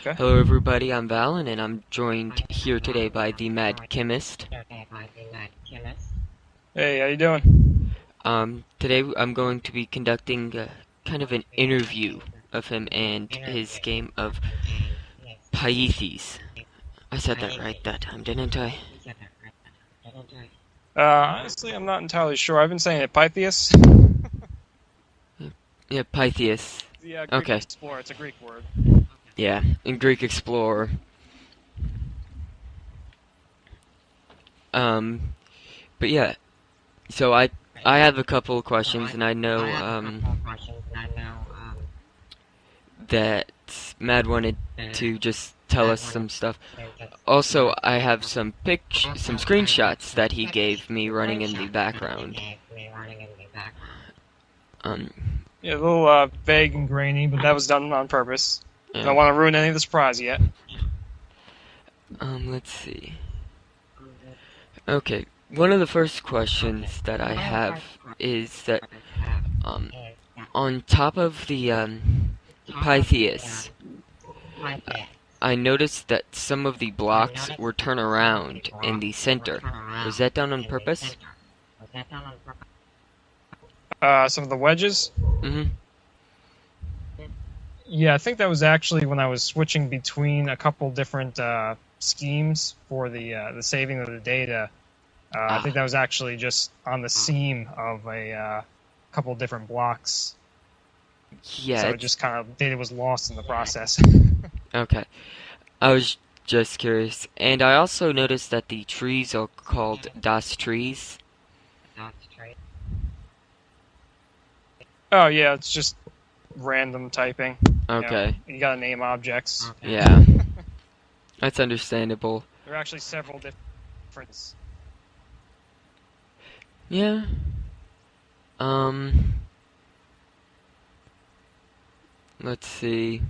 Okay. Hello everybody, I'm Valen and I'm joined here today by TheMadChemist. Hey, how you doing? Today I'm going to be conducting kind of an interview of him and his game of Pythes. I said that right that time, didn't I? Honestly, I'm not entirely sure. I've been saying it Pythias. Yeah, Pythes. Yeah, Greek Okay, explorer. It's a Greek word. yeah, in Greek Explorer. Um, but yeah, so I have a couple of questions and I know that Mad wanted to just tell us some stuff. Also, I have some screenshots that he gave me running in the background. Um, Yeah, a little vague and grainy, but that was done on purpose. Don't yeah. want to ruin any of the surprise yet. Let's see. Okay, one of the first questions that I have is that on top of the Pythias, I noticed that some of the blocks were turned around in the center. Was that done on purpose? Some of the wedges. Mm-hmm. Yeah, I think that was actually when I was switching between a couple different schemes for the saving of the data. I think that was actually just on the seam of a couple different blocks. Yeah. So it just kind of data was lost in the process. Okay. I was just curious. And I also noticed that the trees are called Das trees. Oh yeah, it's just random typing. Okay. You gotta name objects. Yeah. That's understandable. There are actually several different. Yeah. Let's see.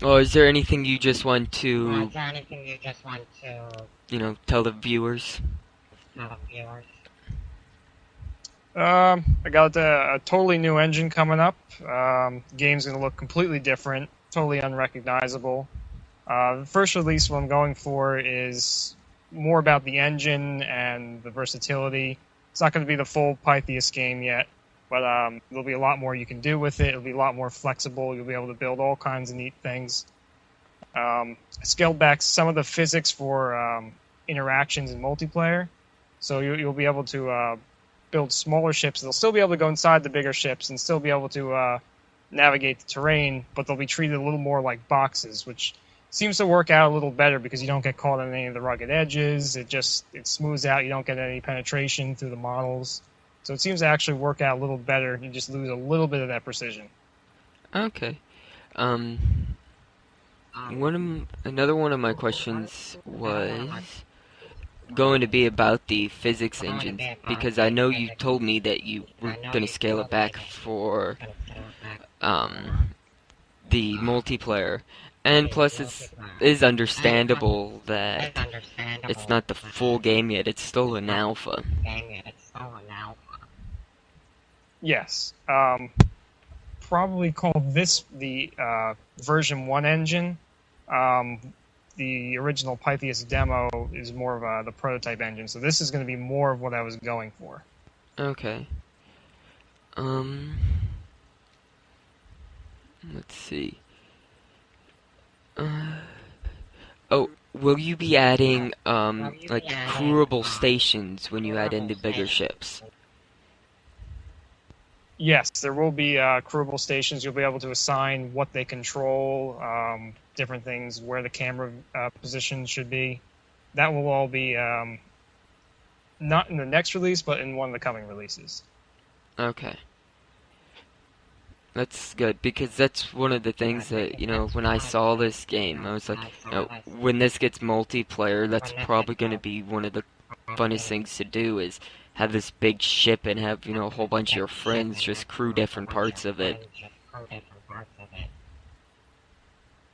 Oh, is there anything you just want to, tell the viewers? I got a totally new engine coming up. Game's gonna look completely different, totally unrecognizable. The first release what I'm going for is more about the engine and the versatility. It's not going to be the full Pythias game yet, but there'll be a lot more you can do with it. It'll be a lot more flexible. You'll be able to build all kinds of neat things. I scaled back some of the physics for interactions in multiplayer, so you'll be able to build smaller ships. They'll still be able to go inside the bigger ships and still be able to navigate the terrain, but they'll be treated a little more like boxes, which seems to work out a little better because you don't get caught on any of the rugged edges. It smooths out. You don't get any penetration through the models. So it seems to actually work out a little better. You just lose a little bit of that precision. Okay. Another one of my questions was going to be about the physics engines, because I know you told me that you were going to scale it back for the multiplayer. And plus, it is understandable that it's not the full game yet. It's still an alpha. Yes. Probably call this the version 1 engine. The original Pythias demo is more of the prototype engine, so this is going to be more of what I was going for. Okay. Let's see. Oh, will you be adding, like, crewable stations when you add in the bigger ships? Yes, there will be crewable stations. You'll be able to assign what they control, different things, where the camera position should be. That will all be not in the next release, but in one of the coming releases. Okay. That's good, because that's one of the things that, when I saw this game, I was like, when this gets multiplayer, that's probably going to be one of the funnest things to do, is have this big ship and have, a whole bunch of your friends just crew different parts of it.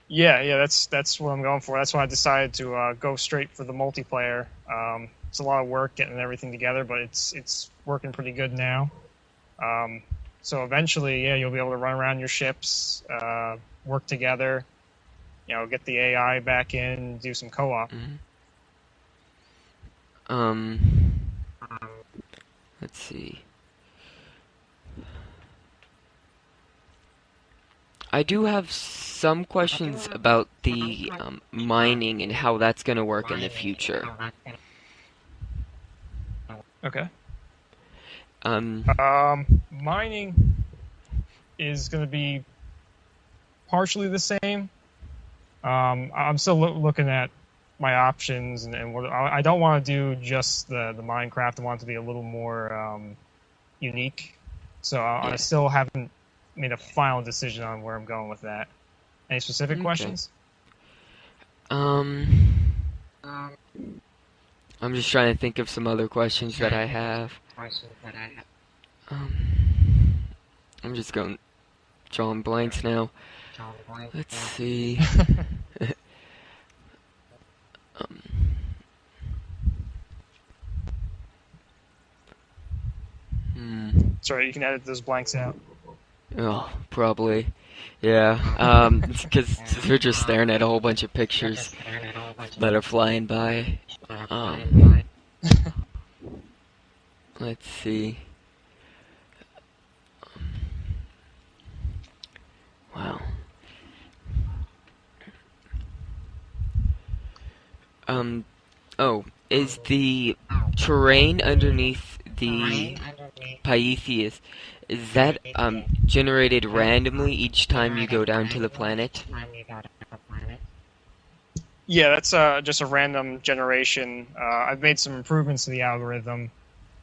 Yeah, that's what I'm going for. That's why I decided to go straight for the multiplayer. It's a lot of work getting everything together, but it's working pretty good now. So eventually, yeah, you'll be able to run around your ships, work together, get the AI back in, do some co-op. Um, let's see. I do have some questions about the mining and how that's going to work in the future. Okay. Um, Mining is going to be partially the same. I'm still looking at my options, and what I don't want to do just the Minecraft. I want it to be a little more unique. So I still haven't made a final decision on where I'm going with that. Any specific questions? I'm just trying to think of some other questions that I have. I'm just drawing blanks now. Let's see. Sorry, you can edit those blanks out. Oh, probably. Yeah, because they're just staring at a whole bunch of pictures that are flying by. Let's see. Wow. Oh, is the terrain underneath the Pythias, is that generated randomly each time you go down to the planet? Yeah, that's just a random generation. I've made some improvements to the algorithm.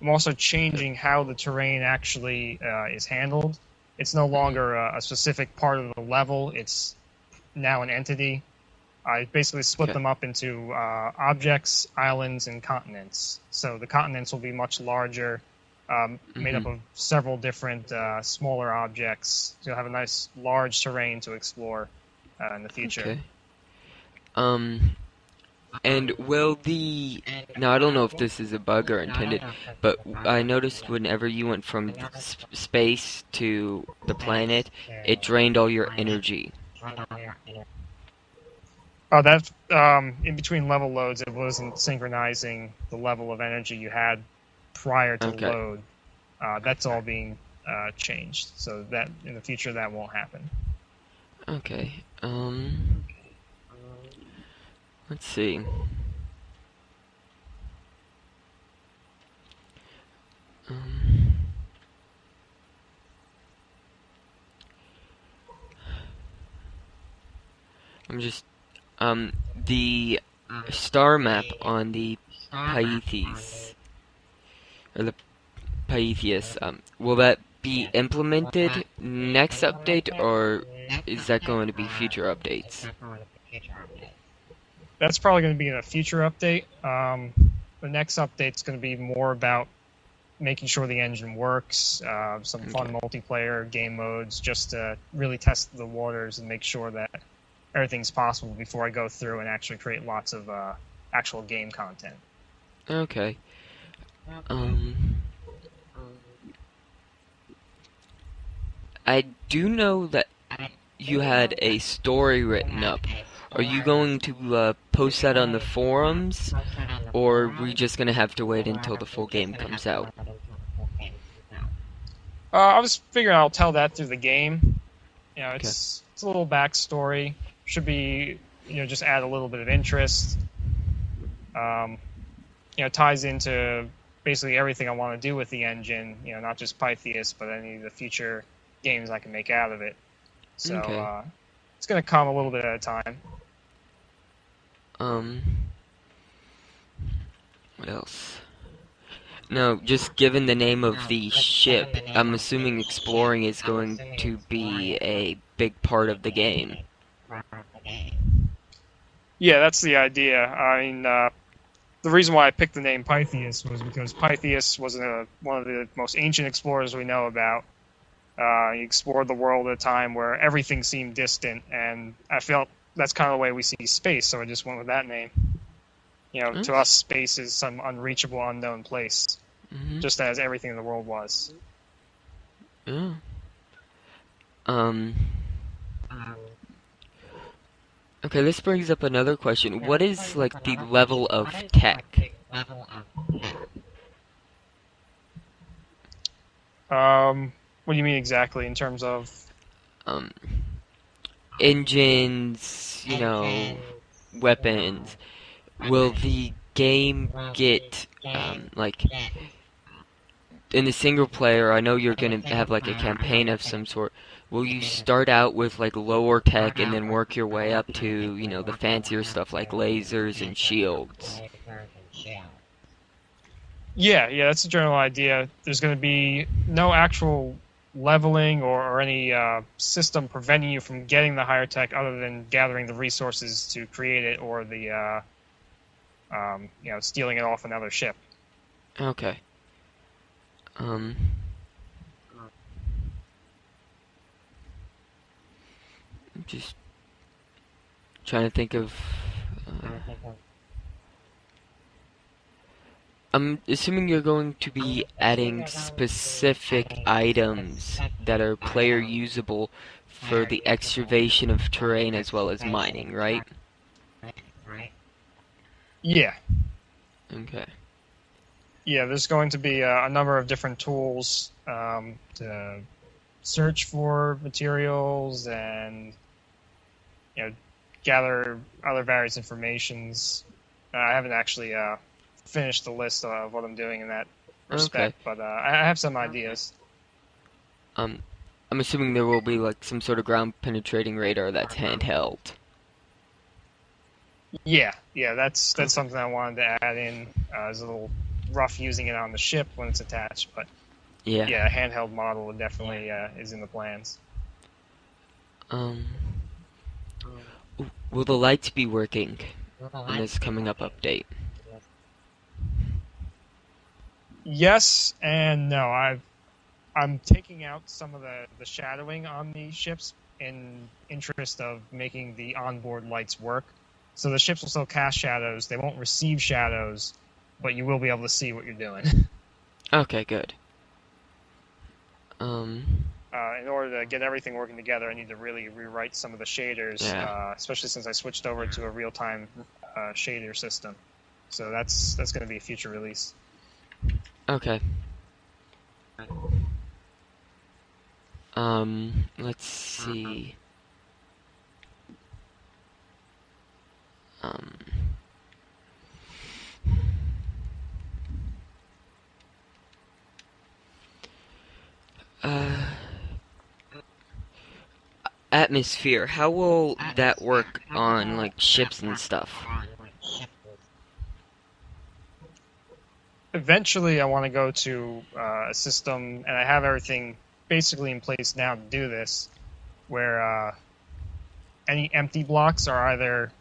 I'm also changing how the terrain actually is handled. It's no longer a specific part of the level. It's now an entity. I basically split them up into objects, islands, and continents. So the continents will be much larger, made up of several different smaller objects. So you'll have a nice large terrain to explore in the future. Okay. And will now I don't know if this is a bug or intended, but I noticed whenever you went from space to the planet, it drained all your energy. Oh, that's in between level loads, it wasn't synchronizing the level of energy you had prior to load. That's all being changed, so that in the future that won't happen. Okay. Let's see. I'm just the star map on the Pythias or the Pythias, will that be implemented next update, or is that going to be future updates? That's probably going to be in a future update. The next update's going to be more about making sure the engine works, some fun multiplayer game modes, just to really test the waters and make sure that everything's possible before I go through and actually create lots of actual game content. Okay. I do know that you had a story written up. Are you going to post that on the forums, or are we just going to have to wait until the full game comes out? I was figuring I'll tell that through the game. It's a little backstory. Should be, just add a little bit of interest. Ties into basically everything I want to do with the engine. Not just Pythias, but any of the future games I can make out of it. So it's going to come a little bit at a time. What else? No, just given the name of the ship, I'm assuming exploring is going to be a big part of the game. Yeah, that's the idea. I mean, the reason why I picked the name Pythias was because Pythias was one of the most ancient explorers we know about. He explored the world at a time where everything seemed distant, and I felt that's kind of the way we see space, so I just went with that name. To us, space is some unreachable, unknown place, just as everything in the world was. Yeah. Um. Okay, this brings up another question. What is like the level of tech? What do you mean exactly in terms of? Um, engines, weapons. Will the game get like in the single player? I know you're gonna have like a campaign of some sort. Will you start out with like lower tech and then work your way up to, the fancier stuff like lasers and shields? Yeah, that's the general idea. There's going to be no actual leveling or any system preventing you from getting the higher tech other than gathering the resources to create it or the stealing it off another ship. Okay. I'm just trying to think of. I'm assuming you're going to be adding specific items that are player usable for the excavation of terrain as well as mining, right? Yeah. Okay. Yeah, there's going to be a number of different tools to search for materials and gather other various informations. I haven't actually finished the list of what I'm doing in that respect, but I have some ideas. I'm assuming there will be like some sort of ground penetrating radar that's handheld. Yeah, that's something I wanted to add in. It's a little rough using it on the ship when it's attached, but a handheld model definitely is in the plans. Will the lights be working in this coming up update? Yes and no. I'm taking out some of the shadowing on the ships in interest of making the onboard lights work. So the ships will still cast shadows. They won't receive shadows, but you will be able to see what you're doing. Okay, good. In order to get everything working together, I need to really rewrite some of the shaders, especially since I switched over to a real-time shader system. So that's going to be a future release. Okay. Let's see. Atmosphere. How will that work on like ships and stuff? Eventually, I want to go to a system, and I have everything basically in place now to do this, where any empty blocks are either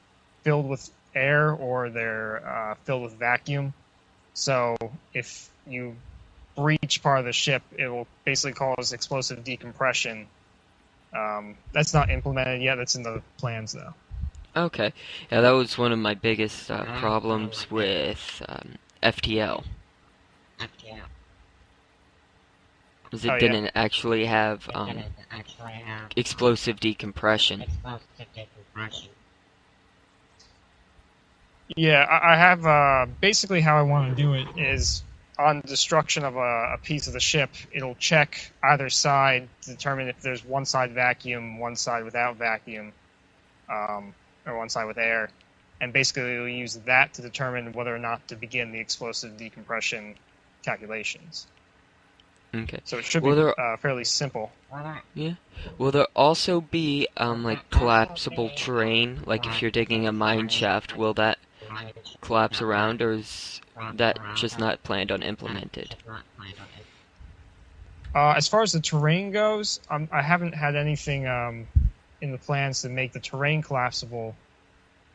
filled with air or they're filled with vacuum. So if you breach part of the ship, it will basically cause explosive decompression. That's not implemented yet. That's in the plans, though. Okay. Yeah, that was one of my biggest problems with FTL. Is it didn't actually have explosive decompression. Yeah, I have basically how I want to do it is on destruction of a piece of the ship, it'll check either side to determine if there's one side vacuum, one side without vacuum, or one side with air. And basically it'll use that to determine whether or not to begin the explosive decompression calculations. Okay. So it should be fairly simple. Yeah. Will there also be like collapsible terrain? Like if you're digging a mine shaft, will that collapse around, or is that just not planned on implemented? As far as the terrain goes, I haven't had anything in the plans to make the terrain collapsible,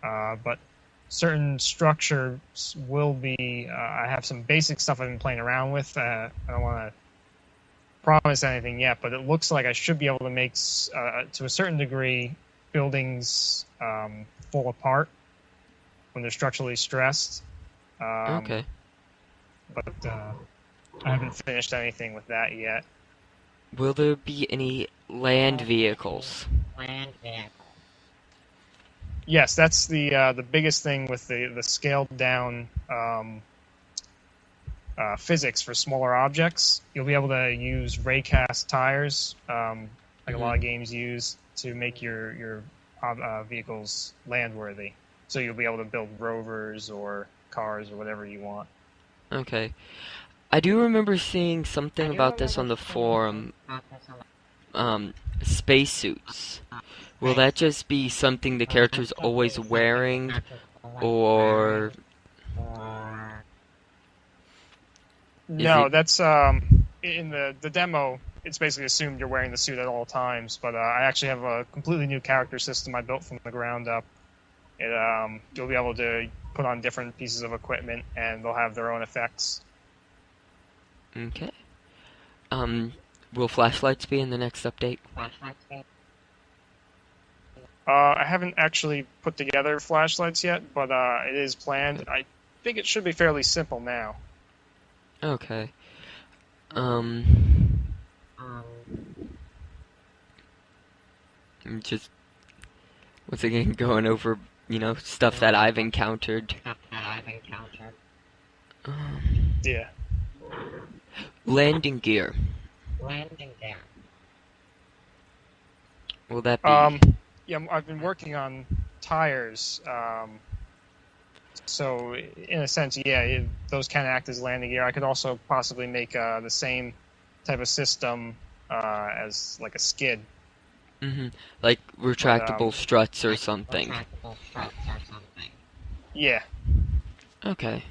but certain structures will be. I have some basic stuff I've been playing around with. I don't want to promise anything yet, but it looks like I should be able to make, to a certain degree, buildings fall apart when they're structurally stressed. Okay. But I haven't finished anything with that yet. will there be any land vehicles? Yes, that's the biggest thing with the scaled down physics for smaller objects. You'll be able to use raycast tires, like a lot of games use, to make your vehicles landworthy. So you'll be able to build rovers or cars or whatever you want. Okay. I do remember seeing something about this on the forum. Spacesuits. Will that just be something the character's always wearing, or No, it? that's in the demo. It's basically assumed you're wearing the suit at all times. But I actually have a completely new character system I built from the ground up. You'll be able to put on different pieces of equipment, and they'll have their own effects. Okay. Will flashlights be in the next update? I haven't actually put together flashlights yet, but it is planned. I think it should be fairly simple now. Okay. I'm just once again going over, stuff that I've encountered. Yeah. Landing gear. Will that be? Yeah, I've been working on tires. So in a sense, yeah, those can act as landing gear. I could also possibly make the same type of system as like a skid. Like retractable struts or something. Yeah. Okay.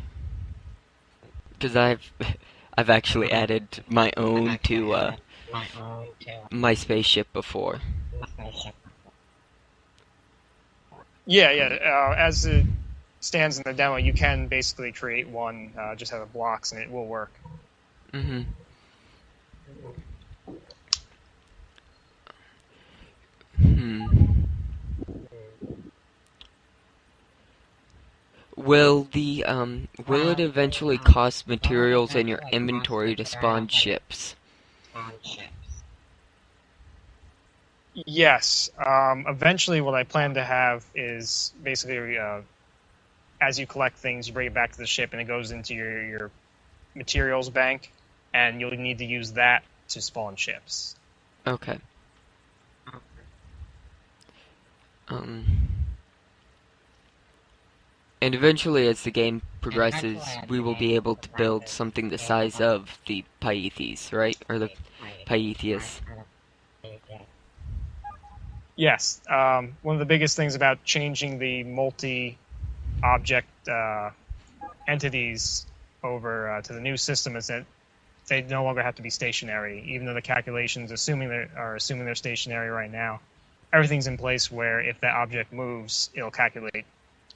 Because I've actually added my own to my spaceship before. Yeah. As it stands in the demo, you can basically create one, just have the blocks, and it will work. Will it eventually cost materials in your inventory to spawn ships? Yes. Eventually, what I plan to have is basically, as you collect things, you bring it back to the ship, and it goes into your materials bank, and you'll need to use that to spawn ships. Okay. And eventually, as the game progresses, we will be able to build something the size of the Pyethes, right? Or the Pyethius. Yes. One of the biggest things about changing the multi-object entities over to the new system is that they no longer have to be stationary, even though the calculations assuming they're stationary right now. Everything's in place where if that object moves, it'll calculate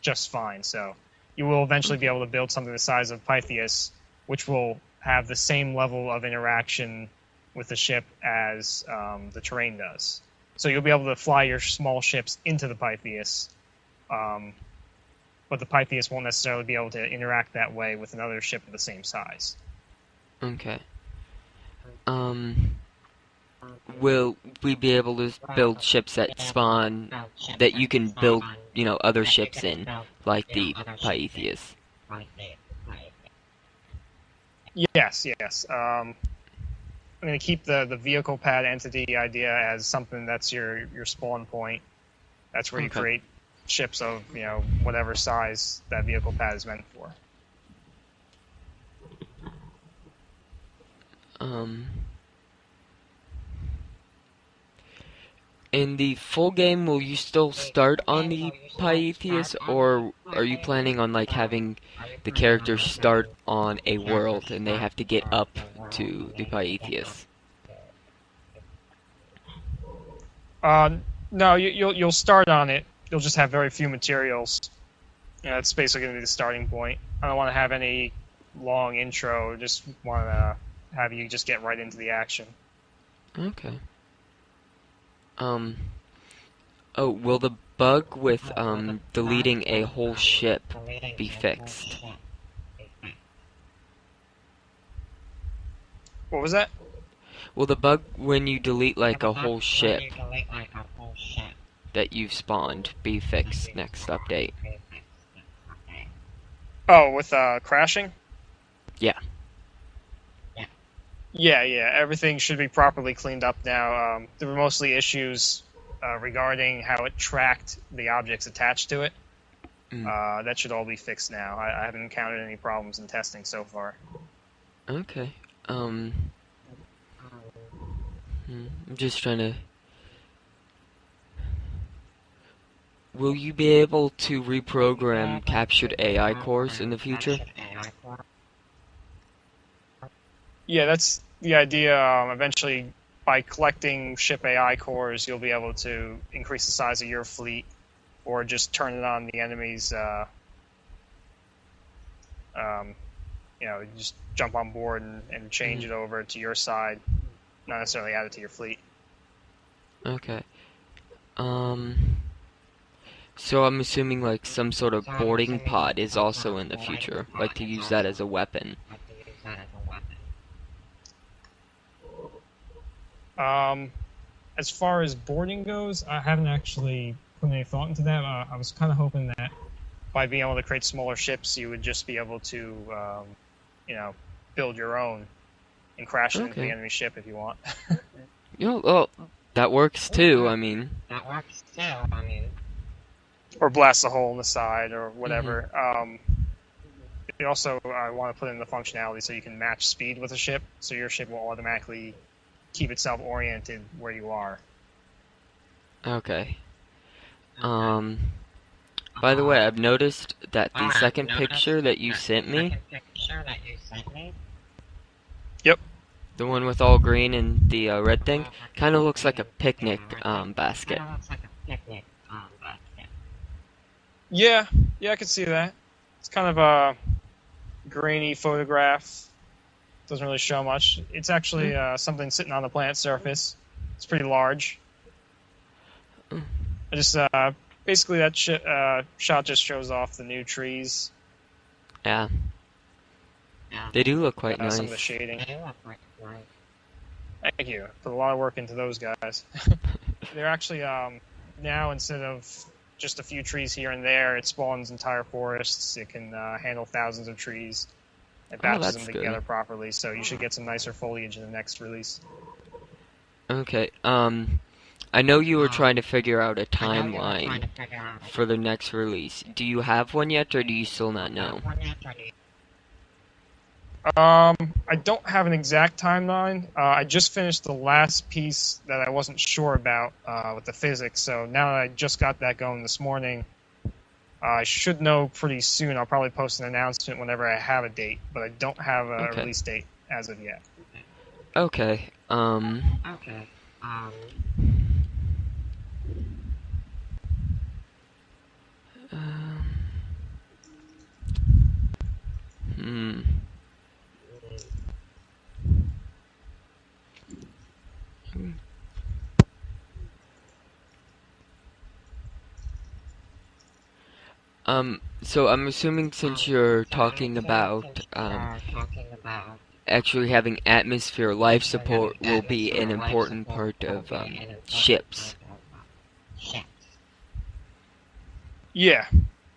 just fine. So you will eventually be able to build something the size of Pythias, which will have the same level of interaction with the ship as the terrain does. So you'll be able to fly your small ships into the Pythias, but the Pythias won't necessarily be able to interact that way with another ship of the same size. Okay. Will we be able to build ships that spawn that you can build, other ships in, like the Pythias? Yes. I'm going to keep the vehicle pad entity idea as something that's your spawn point. That's where you create ships of, whatever size that vehicle pad is meant for. In the full game, will you still start on the Pythias, or are you planning on having the characters start on a world and they have to get up to the Pythias? No, you'll start on it. You'll just have very few materials. That's basically going to be the starting point. I don't want to have any long intro. Just want to have you just get right into the action. Okay. Will the bug with deleting a whole ship be fixed? What was that? Will the bug when you delete like a whole ship that you've spawned be fixed next update? Oh, with crashing? Yeah. Yeah, everything should be properly cleaned up now. There were mostly issues regarding how it tracked the objects attached to it. That should all be fixed now. I haven't encountered any problems in testing so far. Okay. I'm just trying to... Will you be able to reprogram captured AI cores in the future? Yeah, that's the idea. Eventually, by collecting ship AI cores, you'll be able to increase the size of your fleet, or just turn it on the enemy's. Just jump on board and change it over to your side, not necessarily add it to your fleet. Okay. So I'm assuming like some sort of boarding pod is also in the future, like to use that as a weapon. As far as boarding goes, I haven't actually put any thought into that. I was kind of hoping that by being able to create smaller ships, you would just be able to, build your own and crash it into the enemy ship if you want. Well, that works too. I mean. Or blast a hole in the side or whatever. You also want to put in the functionality so you can match speed with a ship, so your ship will automatically keep itself oriented where you are. Okay. By the way, I've noticed that the second picture that you sent me... Yep. The one with all green and the red thing, kind of looks like a picnic basket. Yeah, I can see that. It's kind of a grainy photograph. Doesn't really show much. It's actually something sitting on the planet's surface. It's pretty large. I just basically that shot just shows off the new trees. Yeah. They do look quite nice. Some of the shading. Thank you. Put a lot of work into those guys. They're actually now, instead of just a few trees here and there, it spawns entire forests. It can handle thousands of trees. It batches them together properly, so you should get some nicer foliage in the next release. Okay, I know you were trying to figure out a timeline for the next release. Do you have one yet, or do you still not know? I don't have an exact timeline. I just finished the last piece that I wasn't sure about with the physics, so now that I just got that going this morning, I should know pretty soon. I'll probably post an announcement whenever I have a date, but I don't have a release date as of yet. Okay, So I'm assuming since you're talking about, actually having atmosphere life support will be an important part of, ships. Yeah.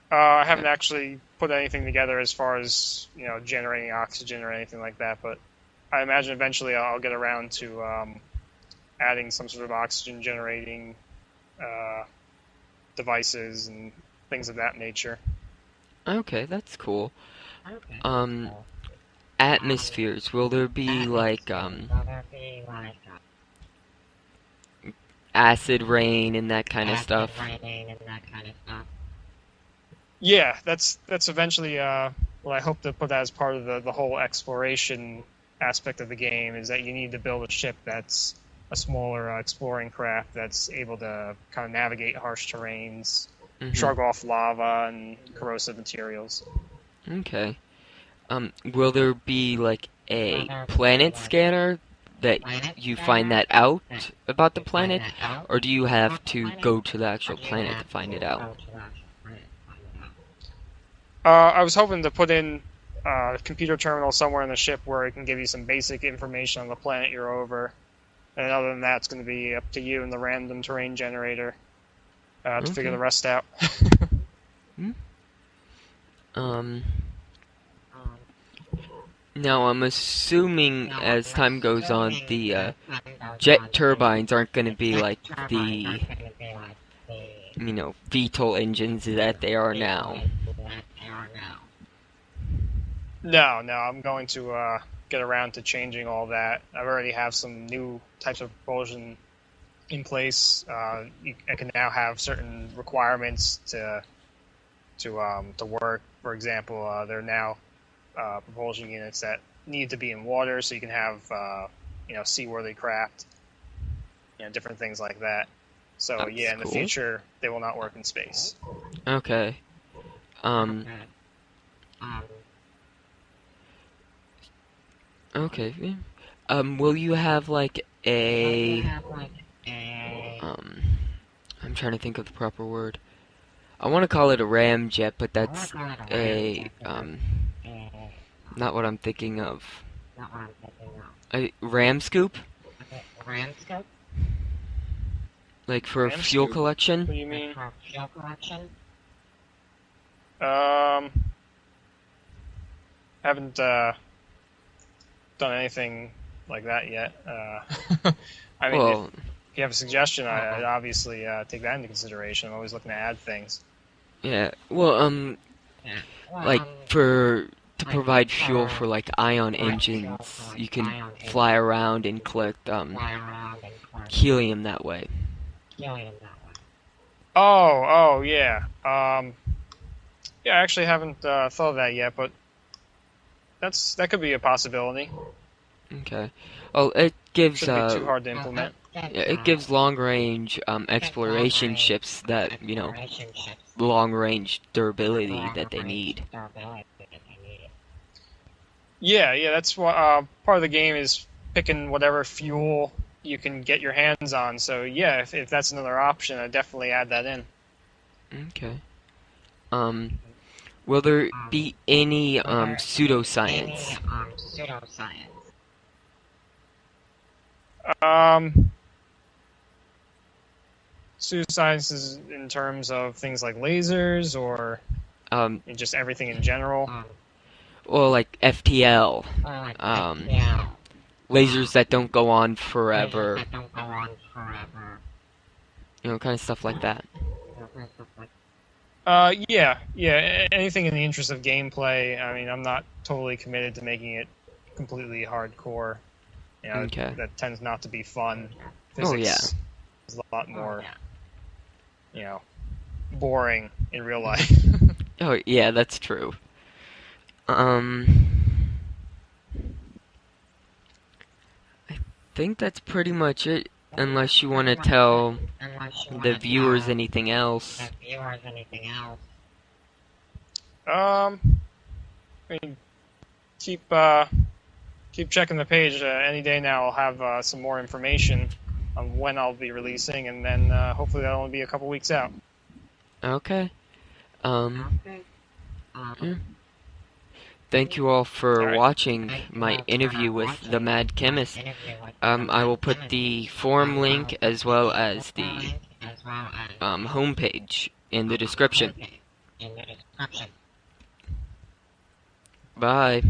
I haven't actually put anything together as far as, generating oxygen or anything like that, but I imagine eventually I'll get around to adding some sort of oxygen generating devices and things of that nature. Okay, that's cool. Atmospheres, will there be like acid rain and that kind of stuff? Yeah, that's eventually what I hope to put as part of the whole exploration aspect of the game, is that you need to build a ship that's a smaller exploring craft that's able to kind of navigate harsh terrains, shrug off lava and corrosive materials. Okay. Will there be like a planet scanner that you find that out about the planet, or do you have to go to the actual planet to find it out? I was hoping to put in a computer terminal somewhere in the ship where it can give you some basic information on the planet you're over. And other than that, it's going to be up to you and the random terrain generator to figure the rest out. Now I'm assuming as time goes on, the jet turbines aren't going to be like the, VTOL engines that they are now. No, I'm going to get around to changing all that. I already have some new types of propulsion in place. I can now have certain requirements to work. For example, there are now propulsion units that need to be in water, so you can have seaworthy craft, different things like that. So That's in the cool. future they will not work in space. Okay. Okay. Will you have like a I'm trying to think of the proper word. I want to call it a ramjet, but that's not what I'm thinking of. A ram scoop? Like for Ram fuel scoop? collection? What do you mean? Haven't done anything like that yet. I mean, Well, if you have a suggestion, I'd obviously take that into consideration. I'm always looking to add things. yeah. Well, like to provide fuel for like ion engines, you can fly around and collect helium that way. Oh, yeah. I actually haven't thought of that yet, but that could be a possibility. Okay. Well, it gives Shouldn't be too hard to implement. it gives long-range exploration ships that long-range durability that they need. Yeah, that's what part of the game is picking whatever fuel you can get your hands on. So yeah, if that's another option, I'd definitely add that in. Okay. Will there be any pseudoscience? Pseudoscience is in terms of things like lasers or just everything in general. Well, like FTL, lasers that don't go on forever, kind of stuff like that. Yeah, anything in the interest of gameplay. I mean, I'm not totally committed to making it completely hardcore. Okay. That tends not to be fun. Oh, yeah. Physics is a lot more, boring in real life. Oh, yeah, that's true. I think that's pretty much it, unless you want to tell the viewers anything else. I mean, keep checking the page. Any day now, I'll have some more information on when I'll be releasing, and then hopefully that'll only be a couple weeks out. Okay. Thank you all for watching my interview with TheMadChemist. I will put the forum link as well as the homepage in the description. Bye.